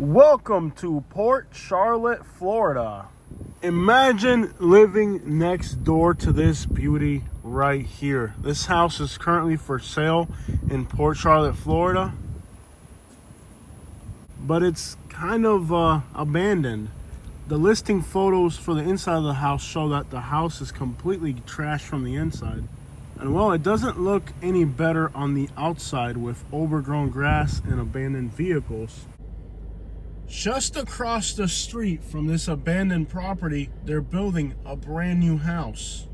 Welcome to Port Charlotte, Florida. Imagine living next door to this beauty right here. This house is currently for sale in Port Charlotte, Florida, but it's kind of abandoned. The listing photos for the inside of the house show that the house is completely trashed from the inside. And well, it doesn't look any better on the outside with overgrown grass and abandoned vehicles. Just across the street from this abandoned property, they're building a brand new house.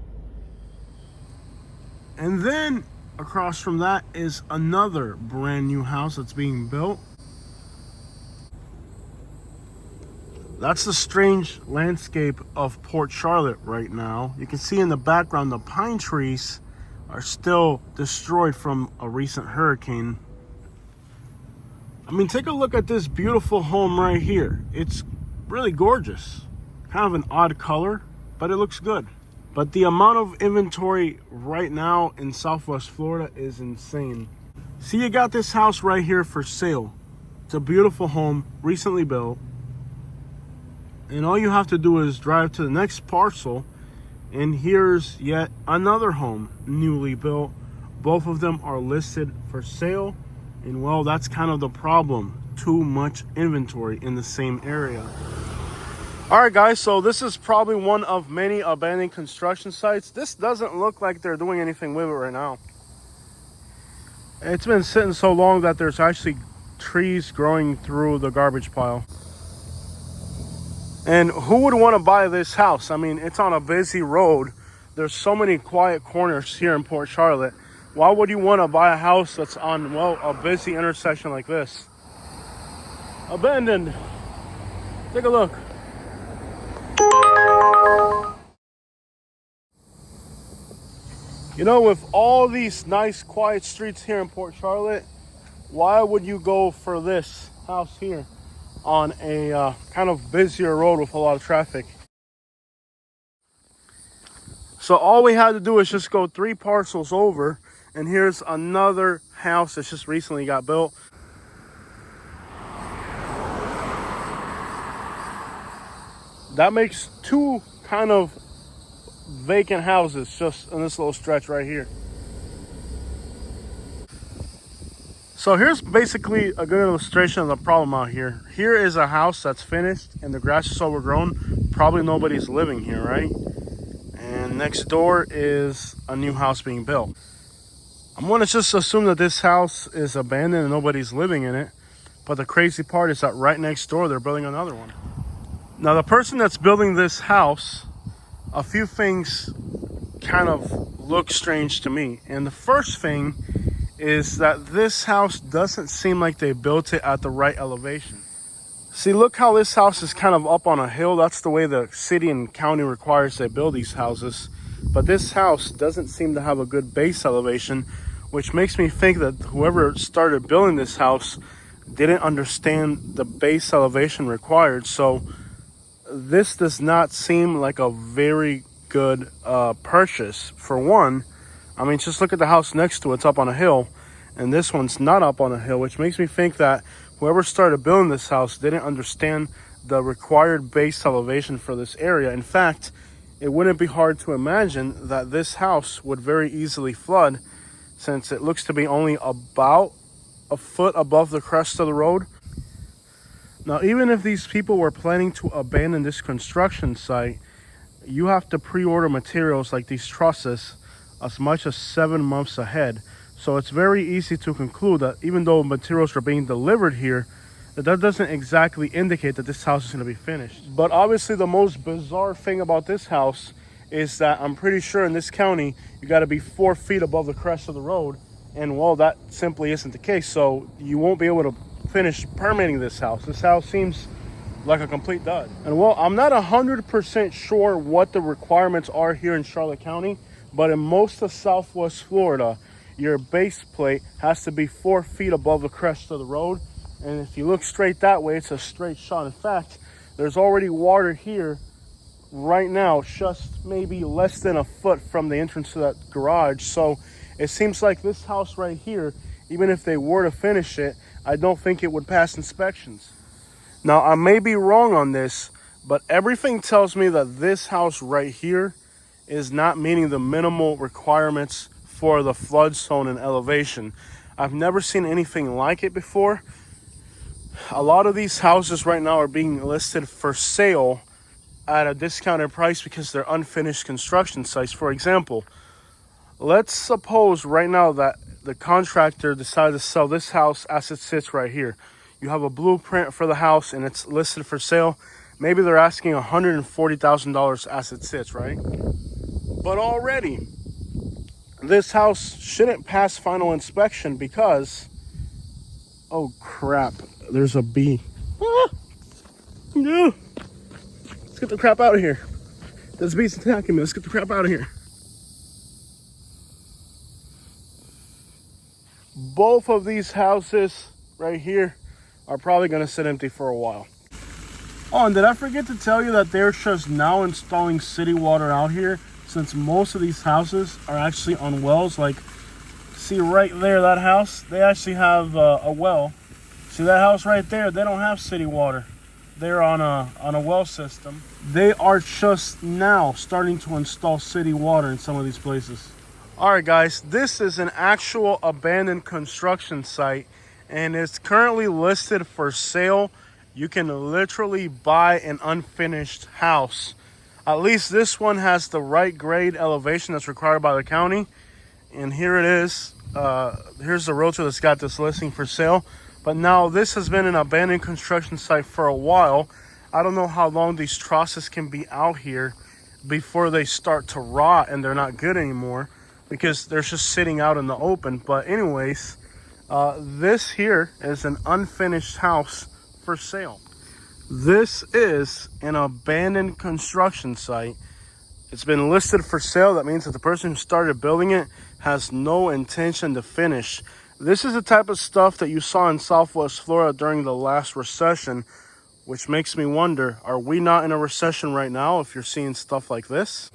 And then across from that is another brand new house that's being built. That's the strange landscape of Port Charlotte right now. You can see in the background the pine trees are still destroyed from a recent hurricane. I mean, take a look at this beautiful home right here. It's really gorgeous. Kind of an odd color, but it looks good. But the amount of inventory right now in Southwest Florida is insane. See, you got this house right here for sale. It's a beautiful home, recently built. And all you have to do is drive to the next parcel, and here's yet another home, newly built. Both of them are listed for sale. And well, that's kind of the problem. Too much inventory in the same area. All right, guys, so this is probably one of many abandoned construction sites. This doesn't look like they're doing anything with it right now. It's been sitting so long that there's actually trees growing through the garbage pile. And who would want to buy this house? I mean, it's on a busy road. There's so many quiet corners here in Port Charlotte. Why would you want to buy a house that's on, well, a busy intersection like this? Abandoned. Take a look. You know, with all these nice quiet streets here in Port Charlotte, why would you go for this house here on a kind of busier road with a lot of traffic? So all we had to do is just go 3 parcels over, and here's another house that's just recently got built. That makes 2 kind of vacant houses just in this little stretch right here. So here's basically a good illustration of the problem out here. Here is a house that's finished and the grass is overgrown. Probably nobody's living here, right? And next door is a new house being built. I'm going to just assume that this house is abandoned and nobody's living in it. But the crazy part is that right next door, they're building another one. Now, the person that's building this house, a few things kind of look strange to me. And the first thing is that this house doesn't seem like they built it at the right elevation. See, look how this house is kind of up on a hill. That's the way the city and county requires they build these houses. But this house doesn't seem to have a good base elevation, which makes me think that whoever started building this house didn't understand the base elevation required. So this does not seem like a very good purchase. For one, I mean, just look at the house next to it. It's up on a hill, and this one's not up on a hill, which makes me think that whoever started building this house didn't understand the required base elevation for this area. In fact, it wouldn't be hard to imagine that this house would very easily flood, since it looks to be only about a foot above the crest of the road. Now, even if these people were planning to abandon this construction site, you have to pre-order materials like these trusses as much as 7 months ahead. So it's very easy to conclude that even though materials are being delivered here, that doesn't exactly indicate that this house is going to be finished. But obviously the most bizarre thing about this house is that I'm pretty sure in this county, you got to be 4 feet above the crest of the road. And well, that simply isn't the case. So you won't be able to finish permitting this house. This house seems like a complete dud. And well, I'm not 100% sure what the requirements are here in Charlotte County, but in most of Southwest Florida, your base plate has to be 4 feet above the crest of the road. And if you look straight that way, it's a straight shot. In fact, there's already water here right now, just maybe less than a foot from the entrance to that garage. So it seems like this house right here, even if they were to finish it, I don't think it would pass inspections. Now, I may be wrong on this, but everything tells me that this house right here is not meeting the minimal requirements for the flood zone and elevation. I've never seen anything like it before. A lot of these houses right now are being listed for sale at a discounted price because they're unfinished construction sites. For example, let's suppose right now that the contractor decided to sell this house as it sits right here. You have a blueprint for the house and it's listed for sale. Maybe they're asking $140,000 as it sits, right? But already, this house shouldn't pass final inspection because, oh crap, there's a bee. Ah, no. Let's get the crap out of here. This bee's attacking me. Let's get the crap out of here. Both of these houses right here are probably going to sit empty for a while. Oh, and did I forget to tell you that they're just now installing city water out here, since most of these houses are actually on wells. Like, see right there, that house, they actually have a well. See that house right there, they don't have city water. They're on a well system. They are just now starting to install city water in some of these places. All right, guys, this is an actual abandoned construction site, and it's currently listed for sale. You can literally buy an unfinished house. At least this one has the right grade elevation that's required by the county. And here it is. Here's the realtor that's got this listing for sale. But now this has been an abandoned construction site for a while. I don't know how long these trusses can be out here before they start to rot and they're not good anymore, because they're just sitting out in the open. But anyways, this here is an unfinished house for sale. This is an abandoned construction site. It's been listed for sale. That means that the person who started building it has no intention to finish. This is the type of stuff that you saw in Southwest Florida during the last recession, which makes me wonder, are we not in a recession right now if you're seeing stuff like this?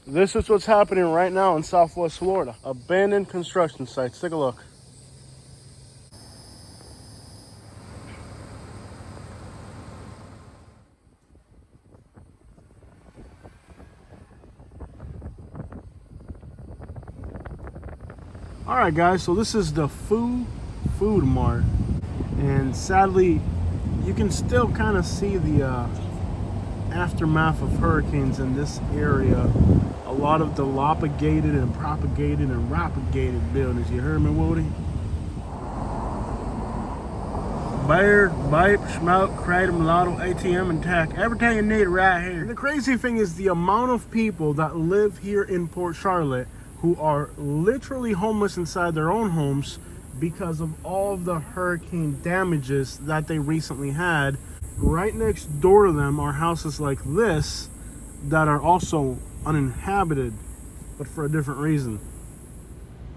This is what's happening right now in Southwest Florida. Abandoned construction sites. Take a look. All right, guys, so this is the Food Mart. And sadly, you can still kind of see the aftermath of hurricanes in this area. A lot of dilapidated and propagated and propagated buildings. You heard me, Woody? Beer, vape, smoke, kratom, lotto, ATM, and tech. Everything you need right here. And the crazy thing is the amount of people that live here in Port Charlotte who are literally homeless inside their own homes because of all of the hurricane damages that they recently had. Right next door to them are houses like this that are also uninhabited, but for a different reason.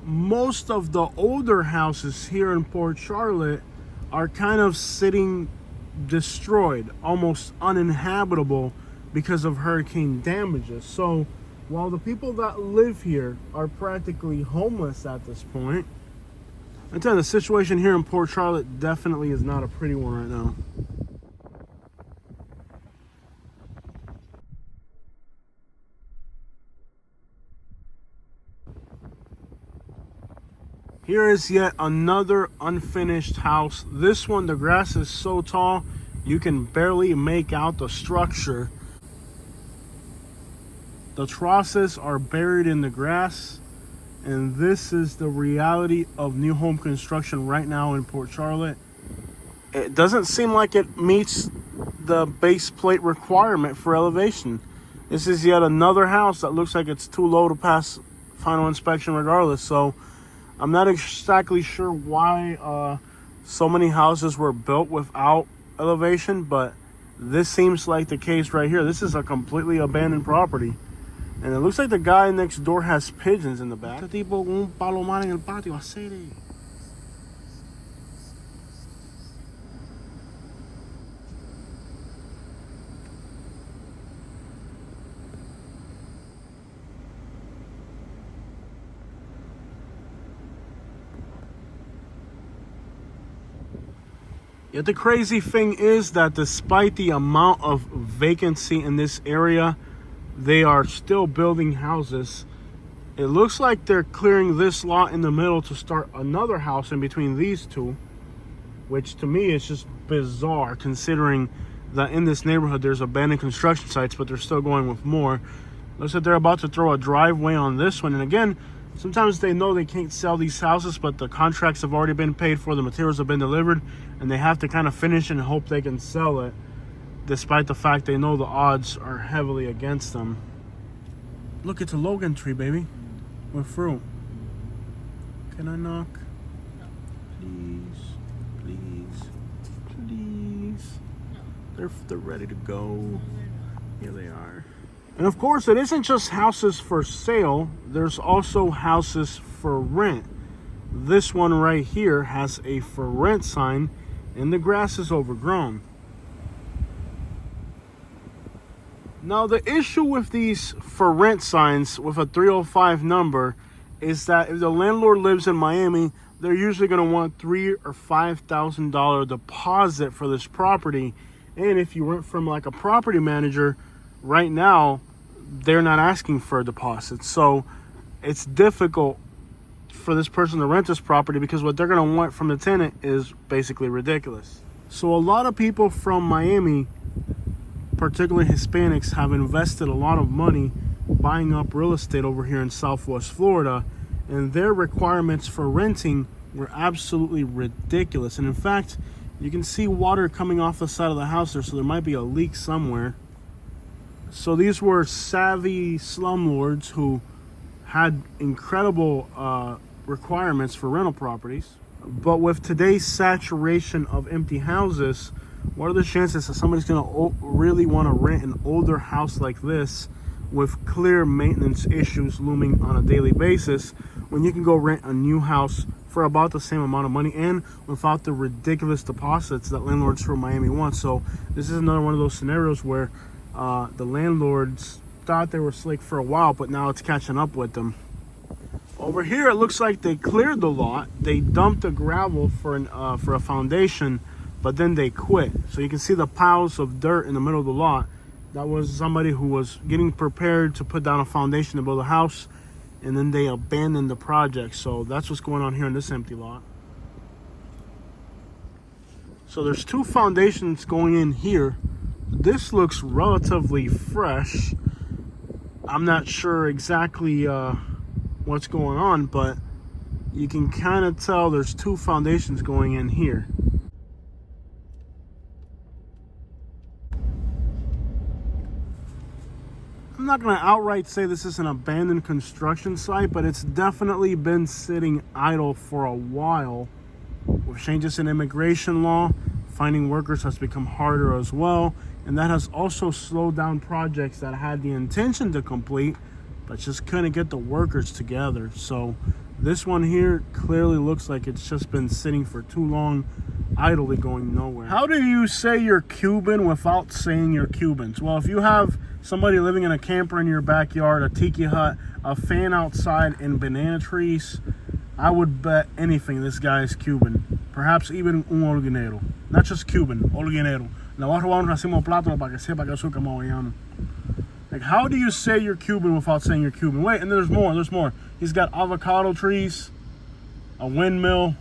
Most of the older houses here in Port Charlotte are kind of sitting destroyed, almost uninhabitable because of hurricane damages. So while the people that live here are practically homeless at this point, I tell you, the situation here in Port Charlotte definitely is not a pretty one right now. Here is yet another unfinished house. This one, the grass is so tall, you can barely make out the structure. The trusses are buried in the grass, and this is the reality of new home construction right now in Port Charlotte. It doesn't seem like it meets the base plate requirement for elevation. This is yet another house that looks like it's too low to pass final inspection regardless. So I'm not exactly sure why so many houses were built without elevation, but this seems like the case right here. This is a completely abandoned property. And it looks like the guy next door has pigeons in the back. Este tipo con un palomar en el patio, hacer. Yet the crazy thing is that despite the amount of vacancy in this area, they are still building houses. It looks like they're clearing this lot in the middle to start another house in between these two, which to me is just bizarre considering that in this neighborhood there's abandoned construction sites, but they're still going with more. Looks like they're about to throw a driveway on this one. And again, sometimes they know they can't sell these houses, but the contracts have already been paid for, the materials have been delivered, and they have to kind of finish and hope they can sell it, despite the fact they know the odds are heavily against them. Look, it's a Logan tree, baby, with fruit. Can I knock? Please, please, please. They're ready to go. Here they are. And of course, it isn't just houses for sale. There's also houses for rent. This one right here has a for rent sign, and the grass is overgrown. Now, the issue with these for rent signs with a 305 number is that if the landlord lives in Miami, they're usually going to want $3,000 or $5,000 deposit for this property. And if you rent from like a property manager, right now, they're not asking for a deposit. So it's difficult for this person to rent this property because what they're going to want from the tenant is basically ridiculous. So a lot of people from Miami, particularly Hispanics, have invested a lot of money buying up real estate over here in Southwest Florida, and their requirements for renting were absolutely ridiculous. And in fact, you can see water coming off the side of the house there, so there might be a leak somewhere. So these were savvy slumlords who had incredible requirements for rental properties. But with today's saturation of empty houses, what are the chances that somebody's going to really want to rent an older house like this with clear maintenance issues looming on a daily basis when you can go rent a new house for about the same amount of money and without the ridiculous deposits that landlords from Miami want? So this is another one of those scenarios where the landlords thought they were slick for a while, but now it's catching up with them. Over here, it looks like they cleared the lot. They dumped the gravel for a foundation, but then they quit. So you can see the piles of dirt in the middle of the lot. That was somebody who was getting prepared to put down a foundation to build a house, and then they abandoned the project. So that's what's going on here in this empty lot. So there's two foundations going in here. This looks relatively fresh. I'm not sure exactly what's going on, but you can kind of tell there's two foundations going in here. I'm not going to outright say this is an abandoned construction site, but it's definitely been sitting idle for a while. With changes in immigration law, finding workers has become harder as well, and that has also slowed down projects that had the intention to complete but just couldn't get the workers together. So this one here clearly looks like it's just been sitting for too long, idly going nowhere. How do you say you're Cuban without saying you're Cubans? Well, if you have somebody living in a camper in your backyard, a tiki hut, a fan outside, and banana trees, I would bet anything this guy is Cuban. Perhaps even un holguinero. Not just Cuban, holguinero. Le voy a robar un racimo de plátano para que sepa que soy camboyano. Like, how do you say you're Cuban without saying you're Cuban? Wait, and there's more. He's got avocado trees, a windmill,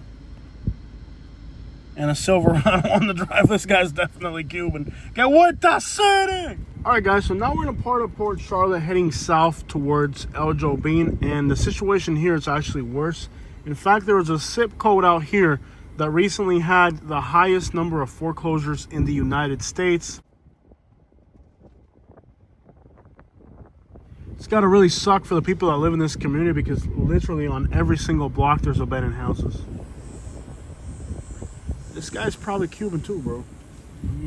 and a Silverado on the drive. This guy's definitely Cuban. Que vuelta city! Alright guys, so now we're in a part of Port Charlotte heading south towards El Jobin, and the situation here is actually worse. In fact, there was a zip code out here that recently had the highest number of foreclosures in the United States. It's got to really suck for the people that live in this community because literally on every single block there's abandoned houses. This guy's probably Cuban too, bro.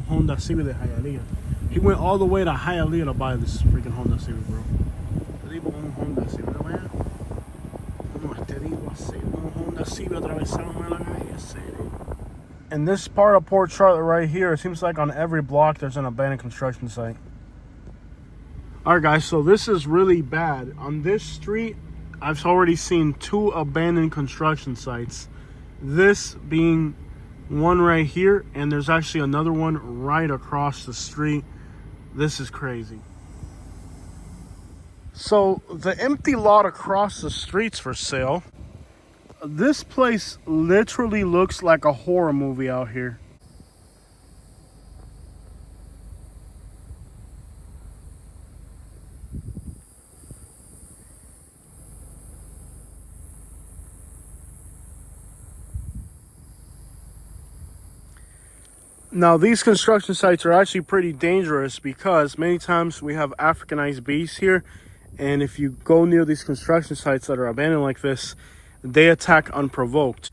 Honda Civic de Hialeah. He went all the way to Hialeah to buy this freaking Honda Civic, bro. Honda Civic, in this part of Port Charlotte right here, it seems like on every block there's an abandoned construction site. Alright guys, so this is really bad. On this street, I've already seen 2 abandoned construction sites. This being one right here, and there's actually another one right across the street. This is crazy. So the empty lot across the street's for sale. This place literally looks like a horror movie out here. Now, these construction sites are actually pretty dangerous because many times we have Africanized bees here. And if you go near these construction sites that are abandoned like this, they attack unprovoked.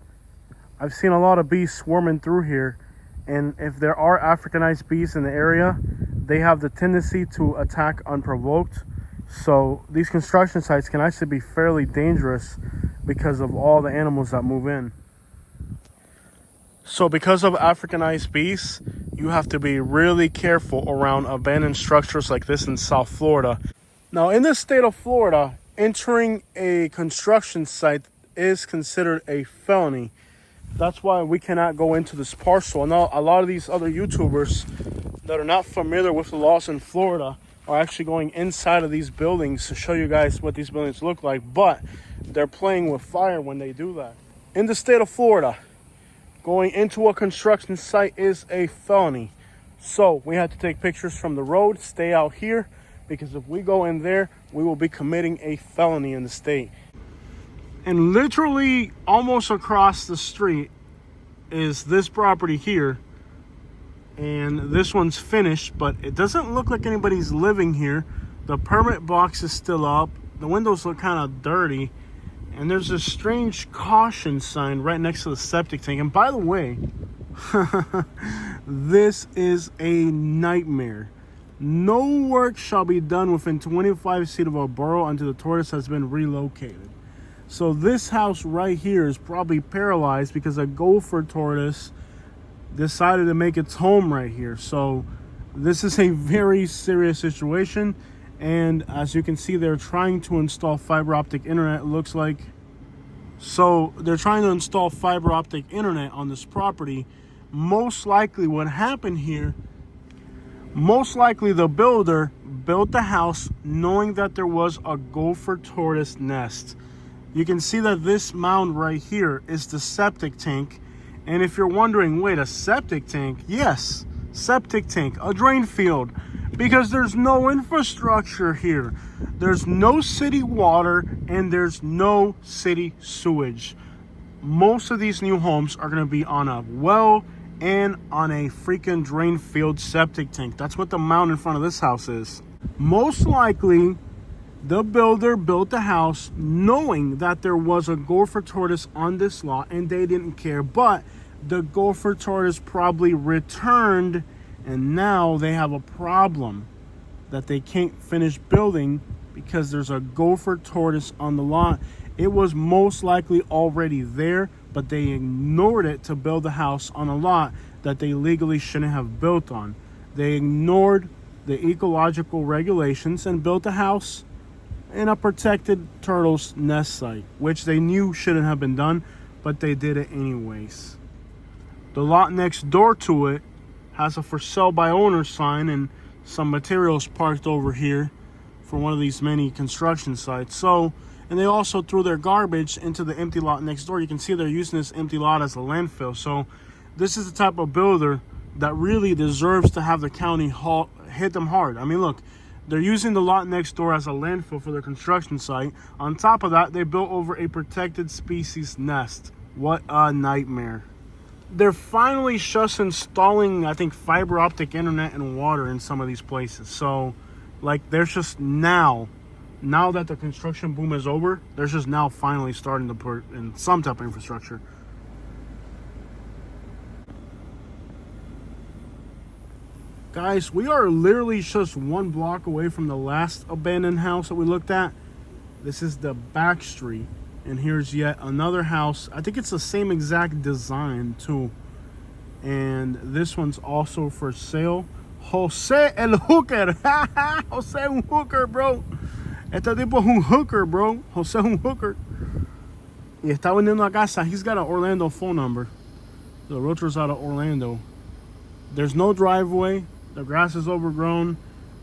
I've seen a lot of bees swarming through here. And if there are Africanized bees in the area, they have the tendency to attack unprovoked. So these construction sites can actually be fairly dangerous because of all the animals that move in. So because of Africanized bees, you have to be really careful around abandoned structures like this in South Florida. Now, in the state of Florida, entering a construction site is considered a felony. That's why we cannot go into this parcel. Now, a lot of these other YouTubers that are not familiar with the laws in Florida are actually going inside of these buildings to show you guys what these buildings look like, but they're playing with fire when they do that. In the state of Florida, going into a construction site is a felony. So we have to take pictures from the road, stay out here, because if we go in there, we will be committing a felony in the state. And literally almost across the street is this property here. And this one's finished, but it doesn't look like anybody's living here. The permit box is still up. The windows look kind of dirty. And there's a strange caution sign right next to the septic tank. And by the way, this is a nightmare. No work shall be done within 25 feet of a burrow until the tortoise has been relocated. So this house right here is probably paralyzed because a gopher tortoise decided to make its home right here. So this is a very serious situation. And as you can see, they're trying to install fiber optic internet, it looks like. So they're trying to install fiber optic internet on this property. Most likely what happened here, most likely the builder built the house knowing that there was a gopher tortoise nest. You can see that this mound right here is the septic tank. And if you're wondering, wait, a septic tank? Yes, septic tank, a drain field. Because there's no infrastructure here. There's no city water and there's no city sewage. Most of these new homes are going to be on a well and on a freaking drain field septic tank. That's what the mound in front of this house is. Most likely, the builder built the house knowing that there was a gopher tortoise on this lot and they didn't care. But the gopher tortoise probably returned. And now they have a problem that they can't finish building because there's a gopher tortoise on the lot. It was most likely already there, but they ignored it to build a house on a lot that they legally shouldn't have built on. They ignored the ecological regulations and built a house in a protected turtle's nest site, which they knew shouldn't have been done, but they did it anyways. The lot next door to it has a for sale by owner sign and some materials parked over here for one of these many construction sites. So, and they also threw their garbage into the empty lot next door. You can see they're using this empty lot as a landfill. So this is the type of builder that really deserves to have the county hit them hard. I mean, look, they're using the lot next door as a landfill for their construction site. On top of that, they built over a protected species nest. What a nightmare. They're finally just installing, I think, fiber optic internet and water in some of these places. So, like, there's just now that the construction boom is over, they're just now finally starting to put in some type of infrastructure. Guys, we are literally just one block away from the last abandoned house that we looked at. This is the back street. And here's yet another house. I think it's the same exact design too. And this one's also for sale. Jose el Hooker. Jose un hooker, bro. Este tipo es un hooker, bro. Jose un hooker. Y está vendiendo la casa. He's got an Orlando phone number. The realtor's out of Orlando. There's no driveway. The grass is overgrown.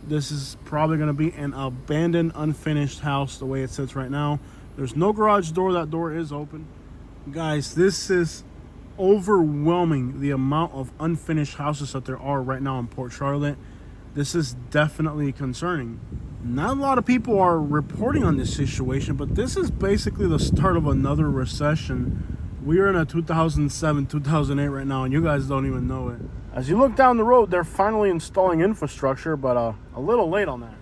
This is probably going to be an abandoned, unfinished house the way it sits right now. There's no garage door. That door is open. Guys, this is overwhelming, the amount of unfinished houses that there are right now in Port Charlotte. This is definitely concerning. Not a lot of people are reporting on this situation, but this is basically the start of another recession. We are in a 2007, 2008 right now, and you guys don't even know it. As you look down the road, they're finally installing infrastructure, but a little late on that.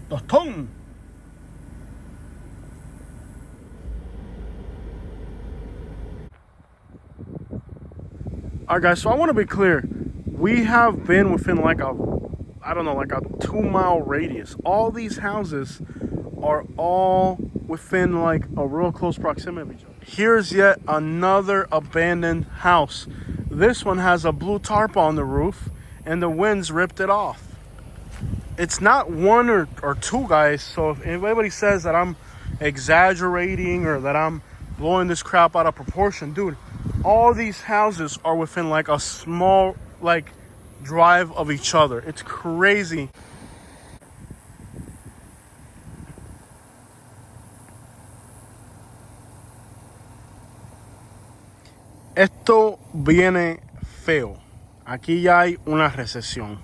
The tongue. All right, guys, so I want to be clear. We have been within like a 2-mile radius. All these houses are all within like a real close proximity of each other. Here's yet another abandoned house. This one has a blue tarp on the roof and the winds ripped it off. It's not one or two, guys, so if anybody says that I'm exaggerating or that I'm blowing this crap out of proportion, dude, all these houses are within like a small like drive of each other. It's crazy. Esto viene feo. Aquí ya hay una recesión.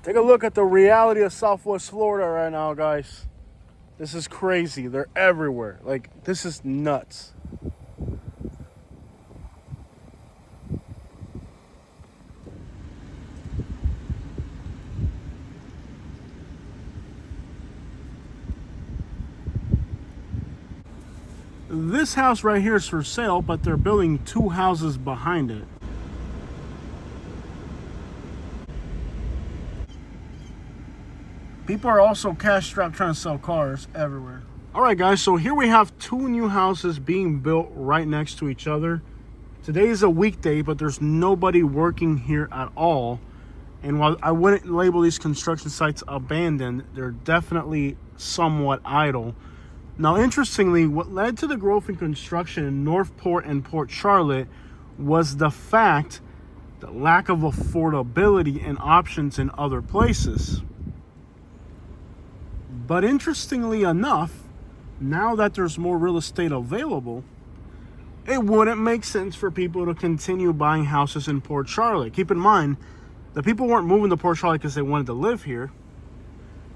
Take a look at the reality of Southwest Florida right now, guys. This is crazy. They're everywhere. Like, this is nuts. This house right here is for sale, but they're building 2 houses behind it. People are also cash strapped trying to sell cars everywhere. All right, guys, so here we have 2 new houses being built right next to each other. Today is a weekday, but there's nobody working here at all. And while I wouldn't label these construction sites abandoned, they're definitely somewhat idle. Now, interestingly, what led to the growth in construction in Northport and Port Charlotte was the lack of affordability and options in other places. But interestingly enough, now that there's more real estate available, it wouldn't make sense for people to continue buying houses in Port Charlotte. Keep in mind, the people weren't moving to Port Charlotte because they wanted to live here.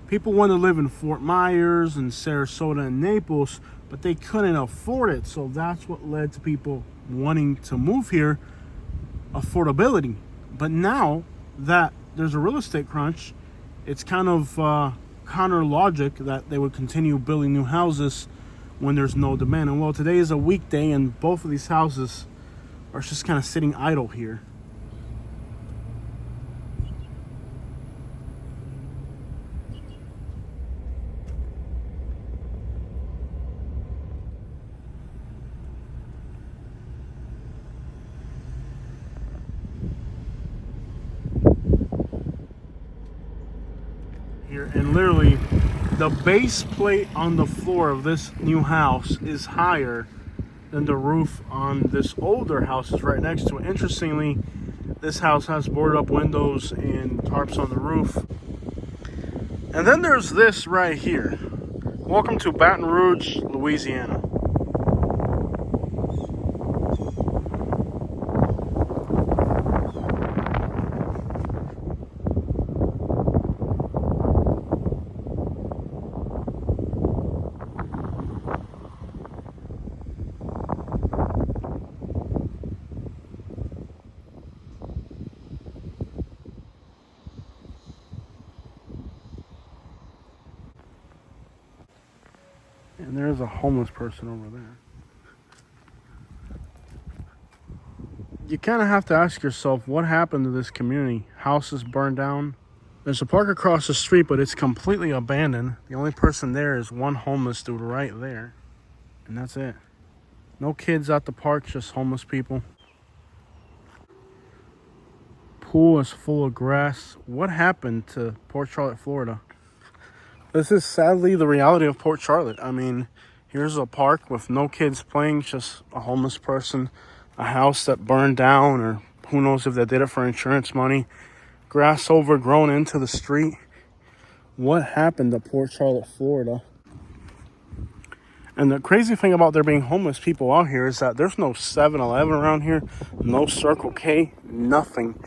People wanted to live in Fort Myers and Sarasota and Naples, but they couldn't afford it. So that's what led to people wanting to move here, affordability. But now that there's a real estate crunch, it's kind of counter logic that they would continue building new houses when there's no demand. And well, today is a weekday and both of these houses are just kind of sitting idle here. Here, and literally the base plate on the floor of this new house is higher than the roof on this older house is right next to it. Interestingly, this house has boarded up windows and tarps on the roof. And then there's this right here. Welcome to Baton Rouge, Louisiana. And there's a homeless person over there. You kind of have to ask yourself, what happened to this community? Houses burned down. There's a park across the street, but it's completely abandoned. The only person there is one homeless dude right there. And that's it. No kids at the park, just homeless people. Pool is full of grass. What happened to Port Charlotte, Florida? This is sadly the reality of Port Charlotte. I mean, here's a park with no kids playing, just a homeless person, a house that burned down, or who knows if they did it for insurance money, grass overgrown into the street. What happened to Port Charlotte, Florida? And the crazy thing about there being homeless people out here is that there's no 7-Eleven around here, no Circle K, nothing.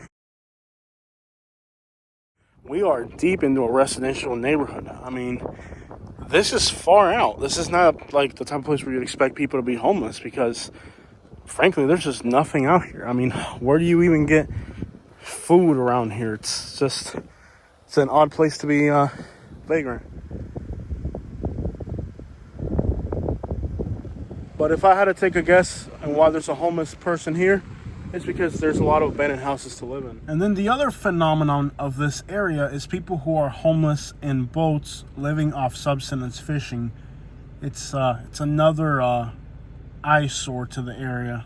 We are deep into a residential neighborhood. I mean, this is far out. This is not like the type of place where you'd expect people to be homeless because, frankly, there's just nothing out here. I mean, where do you even get food around here? It's an odd place to be vagrant. But if I had to take a guess on why there's a homeless person here, it's because there's a lot of abandoned houses to live in. And then the other phenomenon of this area is people who are homeless in boats living off subsistence fishing. It's another eyesore to the area.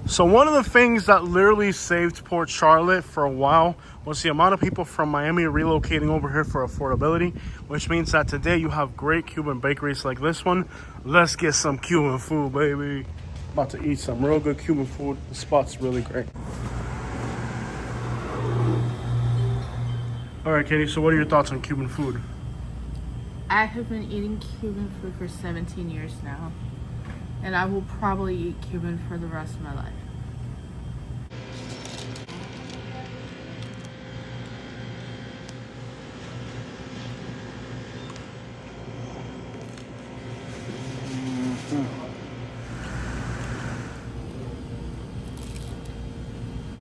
So one of the things that literally saved Port Charlotte for a while was the amount of people from Miami relocating over here for affordability, which means that today you have great Cuban bakeries like this one. Let's get some Cuban food, baby. About to eat some real good Cuban food. The spot's really great. All right, Katie, so what are your thoughts on Cuban food? I have been eating Cuban food for 17 years now, and I will probably eat Cuban for the rest of my life.